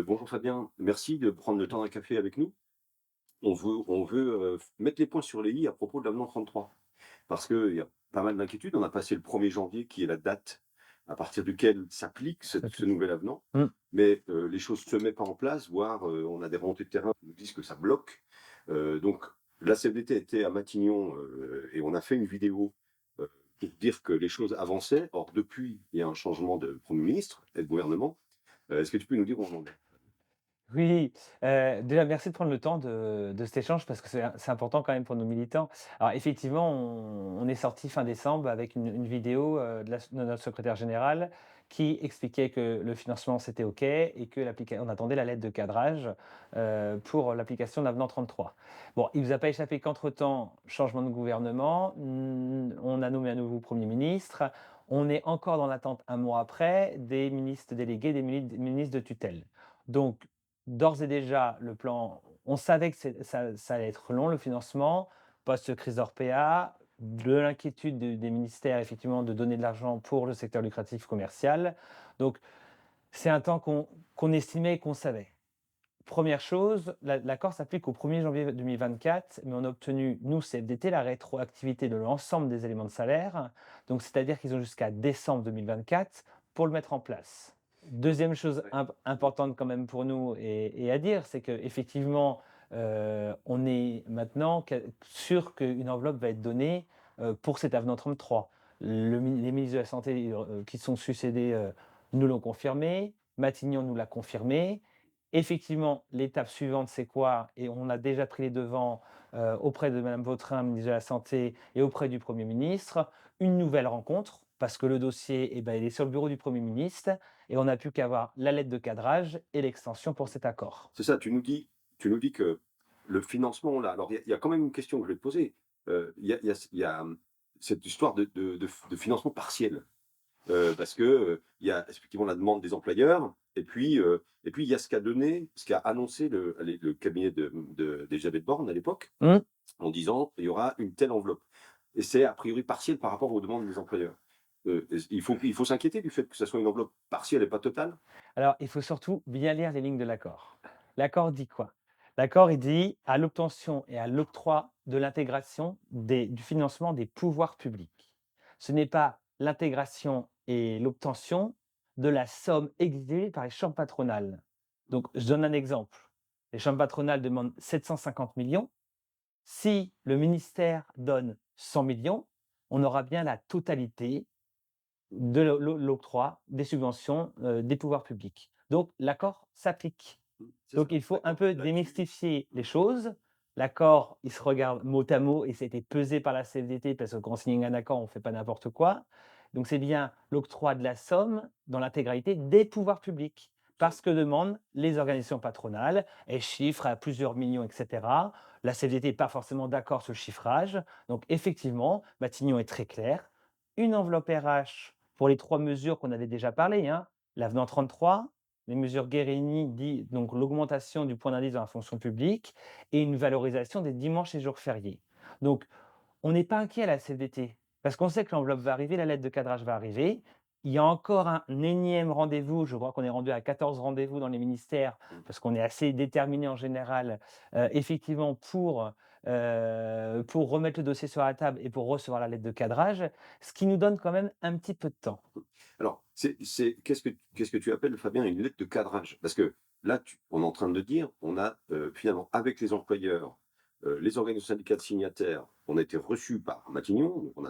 Bonjour Fabien, merci de prendre le temps d'un café avec nous. On veut mettre les points sur les i à propos de l'avenant 33. Parce qu'il y a pas mal d'inquiétudes. On a passé le 1er janvier qui est la date à partir duquel s'applique ce S'applique. nouvel avenant. Mmh. Mais les choses ne se mettent pas en place, voire on a des remontées de terrain qui nous disent que ça bloque. Donc la CFDT était à Matignon et on a fait une vidéo pour dire que les choses avançaient. Or, depuis, il y a un changement de Premier ministre et de gouvernement. Est-ce que tu peux nous dire où on en est? Oui, déjà merci de prendre le temps de cet échange parce que c'est important quand même pour nos militants. Alors effectivement, on est sorti fin décembre avec une vidéo, de notre secrétaire général qui expliquait que le financement c'était OK et que on attendait la lettre de cadrage, pour l'application de l'avenant 33. Bon, il ne vous a pas échappé qu'entre-temps, changement de gouvernement, on a nommé un nouveau Premier ministre. On est encore dans l'attente un mois après des ministres délégués, des ministres de tutelle. Donc d'ores et déjà, le plan, on savait que ça allait être long, le financement, post-crise d'Orpea, de l'inquiétude des ministères, effectivement, de donner de l'argent pour le secteur lucratif commercial. Donc, c'est un temps qu'on estimait et qu'on savait. Première chose, l'accord s'applique au 1er janvier 2024, mais on a obtenu, nous, CFDT, la rétroactivité de l'ensemble des éléments de salaire. Donc, c'est-à-dire qu'ils ont jusqu'à décembre 2024 pour le mettre en place. Deuxième chose Ouais. importante quand même pour nous et à dire, c'est qu'effectivement, on est maintenant sûr qu'une enveloppe va être donnée pour cet avenant 33. Les ministres de la Santé qui sont succédés nous l'ont confirmé, Matignon nous l'a confirmé. Effectivement, l'étape suivante, c'est quoi? Et on a déjà pris les devants, auprès de madame Vautrin, ministre de la Santé et auprès du Premier ministre, une nouvelle rencontre parce que le dossier, eh ben, il est sur le bureau du Premier ministre et on n'a plus qu'avoir la lettre de cadrage et l'extension pour cet accord. C'est ça, tu nous dis que le financement, on l'a. Alors, il y a quand même une question que je vais te poser. Il y a cette histoire de financement partiel. Parce que il y a effectivement la demande des employeurs, et puis il y a ce qu'a annoncé le cabinet d'Elisabeth Borne à l'époque, Mmh. en disant il y aura une telle enveloppe. Et c'est a priori partiel par rapport aux demandes des employeurs. Il faut s'inquiéter du fait que ça soit une enveloppe partielle et pas totale. Alors, il faut surtout bien lire les lignes de l'accord. L'accord dit quoi? L'accord, il dit à l'obtention et à l'octroi de l'intégration du financement des pouvoirs publics. Ce n'est pas l'intégration et l'obtention de la somme exigée par les chambres patronales. Donc, je donne un exemple. Les chambres patronales demandent 750 millions. Si le ministère donne 100 millions, on aura bien la totalité de l'octroi des subventions, des pouvoirs publics. Donc l'accord s'applique. C'est Donc ça, il faut un d'accord. peu Là-dessus, démystifier les choses. L'accord, il se regarde mot à mot et ça a été pesé par la CFDT parce que quand on signe un accord, on ne fait pas n'importe quoi. Donc c'est bien l'octroi de la somme dans l'intégralité des pouvoirs publics, parce que demandent les organisations patronales. Elles chiffrent à plusieurs millions, et cetera. La CFDT n'est pas forcément d'accord sur le chiffrage. Donc effectivement, Matignon est très clair. Une enveloppe RH pour les 3 mesures qu'on avait déjà parlé, hein, l'avenant 33, les mesures Guérini, donc l'augmentation du point d'indice dans la fonction publique et une valorisation des dimanches et jours fériés. Donc on n'est pas inquiet à la CFDT, parce qu'on sait que l'enveloppe va arriver, la lettre de cadrage va arriver. Il y a encore un énième rendez-vous, je crois qu'on est rendu à 14 rendez-vous dans les ministères, mmh, parce qu'on est assez déterminé en général, effectivement pour remettre le dossier sur la table et pour recevoir la lettre de cadrage, ce qui nous donne quand même un petit peu de temps. alors, qu'est-ce que tu appelles, Fabien, une lettre de cadrage? Parce que là, on est en train de dire, on a finalement, avec les employeurs, les organisations syndicales signataires, on a été reçus par Matignon, donc on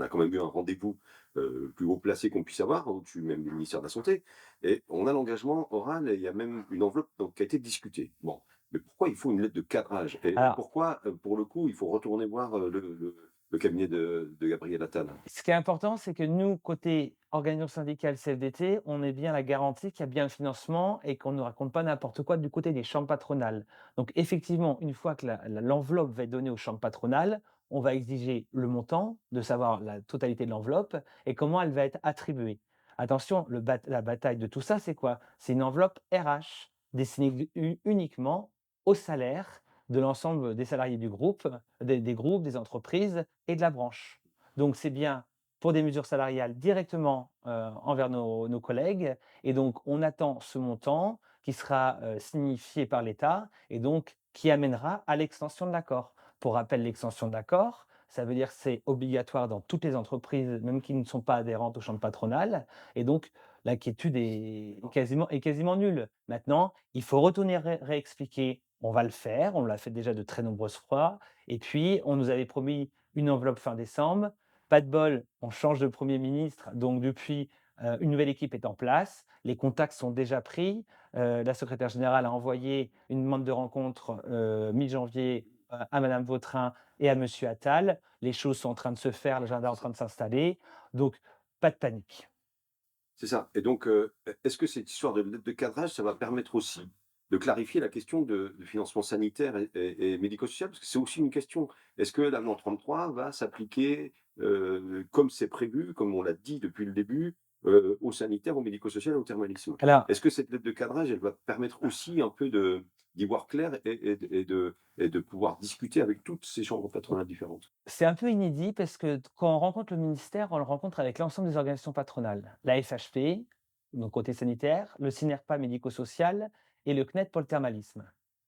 a quand même eu un rendez-vous le plus haut placé qu'on puisse avoir, au-dessus même du ministère de la Santé, et on a l'engagement oral, et il y a même une enveloppe donc, qui a été discutée. Bon, mais pourquoi il faut une lettre de cadrage? Et Alors, pourquoi, pour le coup, il faut retourner voir le cabinet de Gabriel Attal? ce qui est important, c'est que nous, côté organisation syndicale CFDT, on ait bien la garantie qu'il y a bien le financement et qu'on ne raconte pas n'importe quoi du côté des chambres patronales. Donc effectivement, une fois que l'enveloppe va être donnée aux chambres patronales, on va exiger le montant, de savoir la totalité de l'enveloppe et comment elle va être attribuée. Attention, la bataille de tout ça, c'est quoi? C'est une enveloppe RH destinée uniquement au salaire de l'ensemble des salariés du groupe, des groupes, des entreprises et de la branche. Donc c'est bien pour des mesures salariales directement, envers nos collègues et donc on attend ce montant qui sera, signifié par l'État et donc qui amènera à l'extension de l'accord. Pour rappel, l'extension de l'accord, ça veut dire que c'est obligatoire dans toutes les entreprises, même qui ne sont pas adhérentes aux chambres patronales et donc l'inquiétude est quasiment nulle. Maintenant, il faut retourner réexpliquer. On va le faire, on l'a fait déjà de très nombreuses fois et puis on nous avait promis une enveloppe fin décembre. Pas de bol, on change de Premier ministre, donc depuis, une nouvelle équipe est en place. Les contacts sont déjà pris. La secrétaire générale a envoyé une demande de rencontre, mi-janvier, à madame Vautrin et à monsieur Attal. Les choses sont en train de se faire, l'agenda est en C'est train ça. de s'installer, donc pas de panique. C'est ça et donc est-ce que cette histoire de lettre de cadrage, ça va permettre aussi de clarifier la question de financement sanitaire et médico-social? Parce que c'est aussi une question. Est-ce que l'avenant 33 va s'appliquer, comme c'est prévu, comme on l'a dit depuis le début, au sanitaire, au médico-social et au thermalisme? Alors, Est-ce que cette lettre de cadrage, elle va permettre aussi un peu d'y voir clair et de pouvoir discuter avec toutes ces chambres patronales différentes? c'est un peu inédit parce que quand on rencontre le ministère, on le rencontre avec l'ensemble des organisations patronales. La FHP, donc côté sanitaire, le CINERPA médico-social et le CNED pour le thermalisme.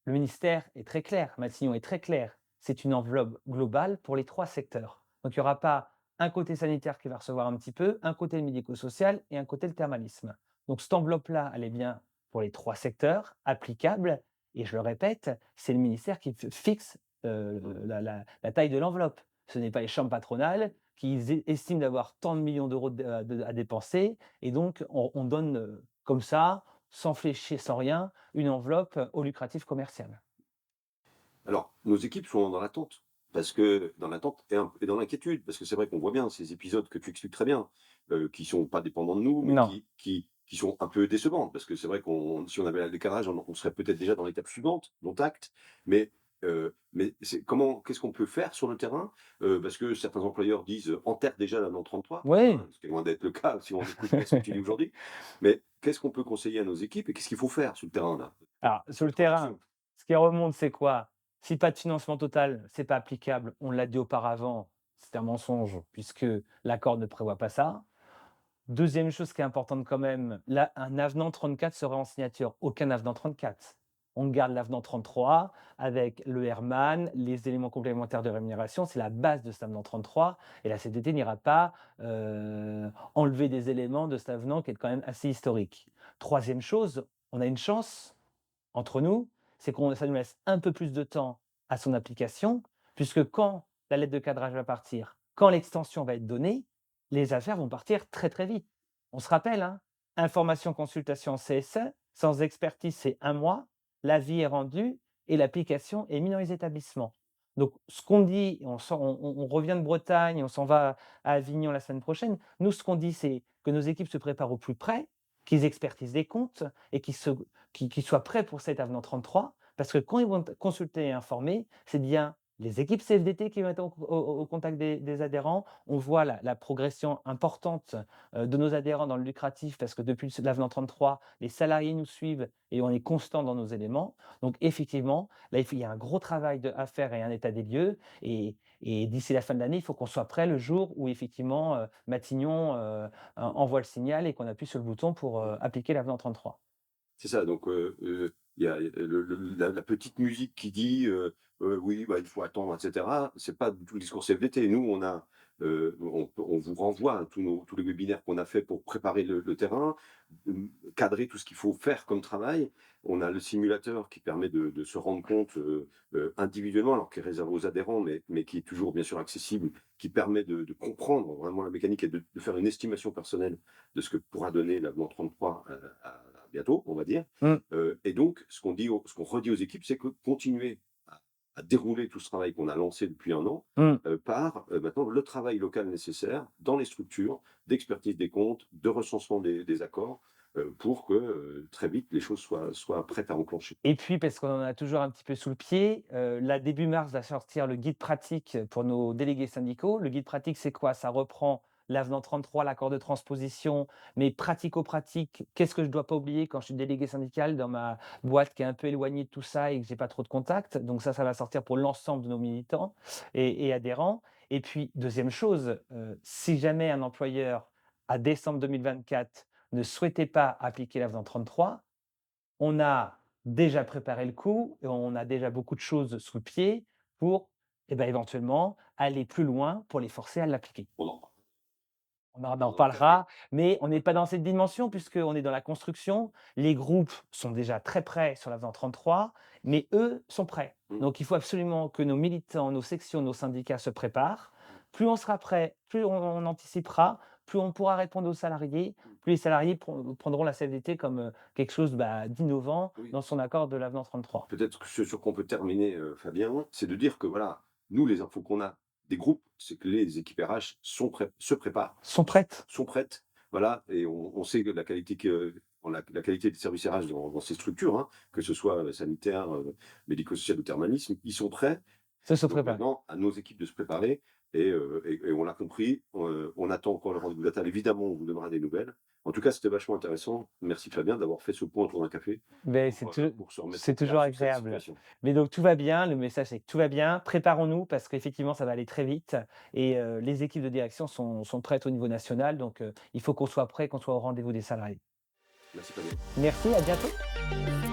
Le ministère est très clair, Matignon est très clair, c'est une enveloppe globale pour les 3 secteurs. Donc il n'y aura pas un côté sanitaire qui va recevoir un petit peu, un côté le médico-social et un côté le thermalisme. Donc cette enveloppe-là, elle est bien pour les 3 secteurs, applicable et je le répète, c'est le ministère qui fixe, la taille de l'enveloppe. Ce n'est pas les chambres patronales qui estiment d'avoir tant de millions d'euros à dépenser et donc on donne, comme ça, sans flécher, sans rien, une enveloppe au lucratif commercial. Alors, nos équipes sont dans l'attente, parce que dans l'attente et dans l'inquiétude, parce que c'est vrai qu'on voit bien ces épisodes que tu expliques très bien, qui sont pas dépendants de nous, mais Non. qui sont un peu décevants. Parce que c'est vrai qu'on si on avait le décalage, on serait peut-être déjà dans l'étape suivante, dont acte. Mais qu'est-ce qu'on peut faire sur le terrain? Parce que certains employeurs disent: «Enterre déjà la non 33», Oui, hein, ce qui est loin d'être le cas si on écoute bien ce que tu dis aujourd'hui. Mais qu'est-ce qu'on peut conseiller à nos équipes et qu'est-ce qu'il faut faire sur le terrain là? alors sur La le terrain, transition. ce qui remonte, c'est quoi? Si pas de financement total, c'est pas applicable, on l'a dit auparavant, c'est un mensonge puisque l'accord ne prévoit pas ça. Deuxième chose qui est importante quand même, là, un avenant 34 sera en signature, aucun avenant 34. On garde l'avenant 33 avec le Herman, les éléments complémentaires de rémunération, c'est la base de cet avenant 33 et la CDT n'ira pas, enlever des éléments de cet avenant qui est quand même assez historique. Troisième chose, on a une chance entre nous, c'est qu'on ça nous laisse un peu plus de temps à son application, puisque quand la lettre de cadrage va partir, quand l'extension va être donnée, les affaires vont partir très, très vite. On se rappelle, hein, information, consultation, CSE, sans expertise, c'est 1 mois, l'avis est rendu et l'application est mise dans les établissements. Donc ce qu'on dit, on revient de Bretagne, on s'en va à Avignon la semaine prochaine. Nous, ce qu'on dit, c'est que nos équipes se préparent au plus près, qu'ils expertisent les comptes et qu'ils soient prêts pour cet avenant 33, parce que quand ils vont consulter et informer, c'est bien les équipes CFDT qui vont être au contact des adhérents. On voit la progression importante de nos adhérents dans le lucratif, parce que depuis l'avenant 33, les salariés nous suivent et on est constant dans nos éléments. Donc effectivement, là, il y a un gros travail à faire et un état des lieux. Et d'ici la fin de l'année, il faut qu'on soit prêt le jour où effectivement Matignon envoie le signal et qu'on appuie sur le bouton pour appliquer l'avenant 33. C'est ça, donc il y a la petite musique qui dit, «Oui, bah, il faut attendre» et cetera. C'est pas du tout le discours CFDT. Nous, on vous renvoie à tous les webinaires qu'on a fait pour préparer le terrain, cadrer tout ce qu'il faut faire comme travail. On a le simulateur qui permet de se rendre compte, individuellement, alors qui est réservé aux adhérents, mais qui est toujours bien sûr accessible, qui permet de comprendre vraiment la mécanique et de faire une estimation personnelle de ce que pourra donner l'avenant 33, à bientôt, on va dire. Mmh, Et donc, ce qu'on redit aux équipes, c'est que continuer à dérouler tout ce travail qu'on a lancé depuis 1 an, mmh. par maintenant le travail local nécessaire dans les structures d'expertise des comptes, de recensement des accords, pour que très vite les choses soient prêtes à enclencher. Et puis parce qu'on en a toujours un petit peu sous le pied, là, début mars va sortir le guide pratique pour nos délégués syndicaux. Le guide pratique, c'est quoi? Ça reprend l'avenant 33, l'accord de transposition, mais pratico-pratique, qu'est-ce que je dois pas oublier quand je suis délégué syndical dans ma boîte qui est un peu éloignée de tout ça et que j'ai pas trop de contacts? Donc ça va sortir pour l'ensemble de nos militants et adhérents. Et puis deuxième chose, si jamais un employeur, à décembre 2024, ne souhaitait pas appliquer l'avenant 33, on a déjà préparé le coup et on a déjà beaucoup de choses sous le pied pour, éventuellement aller plus loin pour les forcer à l'appliquer. On en parle On en pendant un café. reparlera, mais on n'est pas dans cette dimension puisqu'on est dans la construction. Les groupes sont déjà très prêts sur l'avenant 33, mais eux sont prêts. Mmh. Donc il faut absolument que nos militants, nos sections, nos syndicats se préparent. Plus on sera prêt, plus on anticipera, plus on pourra répondre aux salariés, Mmh. plus les salariés prendront la CFDT comme, quelque chose, d'innovant Oui. dans son accord de l'avenant 33. Peut-être que ce sur quoi on peut terminer, Fabien, c'est de dire que voilà, nous, les infos qu'on a des groupes, c'est que les équipes RH se préparent, Sont prêtes. sont prêtes, voilà, et on sait que la qualité des services RH dans ces structures, hein, que ce soit, sanitaire, médico-social ou thermalisme, ils sont prêts. Se Donc préparer. maintenant, à nos équipes de se préparer et on l'a compris, on attend encore le rendez-vous Natal. Évidemment, on vous donnera des nouvelles. En tout cas, c'était vachement intéressant. Merci Fabien d'avoir fait ce point autour d'un café Beh, c'est tou pour se remettre au c'est clair toujours sur cette agréable. situation. Mais donc tout va bien, le message c'est que tout va bien. Préparons-nous parce qu'effectivement ça va aller très vite et les équipes de direction sont prêtes au niveau national donc il faut qu'on soit prêt, qu'on soit au rendez-vous des salariés. Merci Fabien. Merci, à bientôt.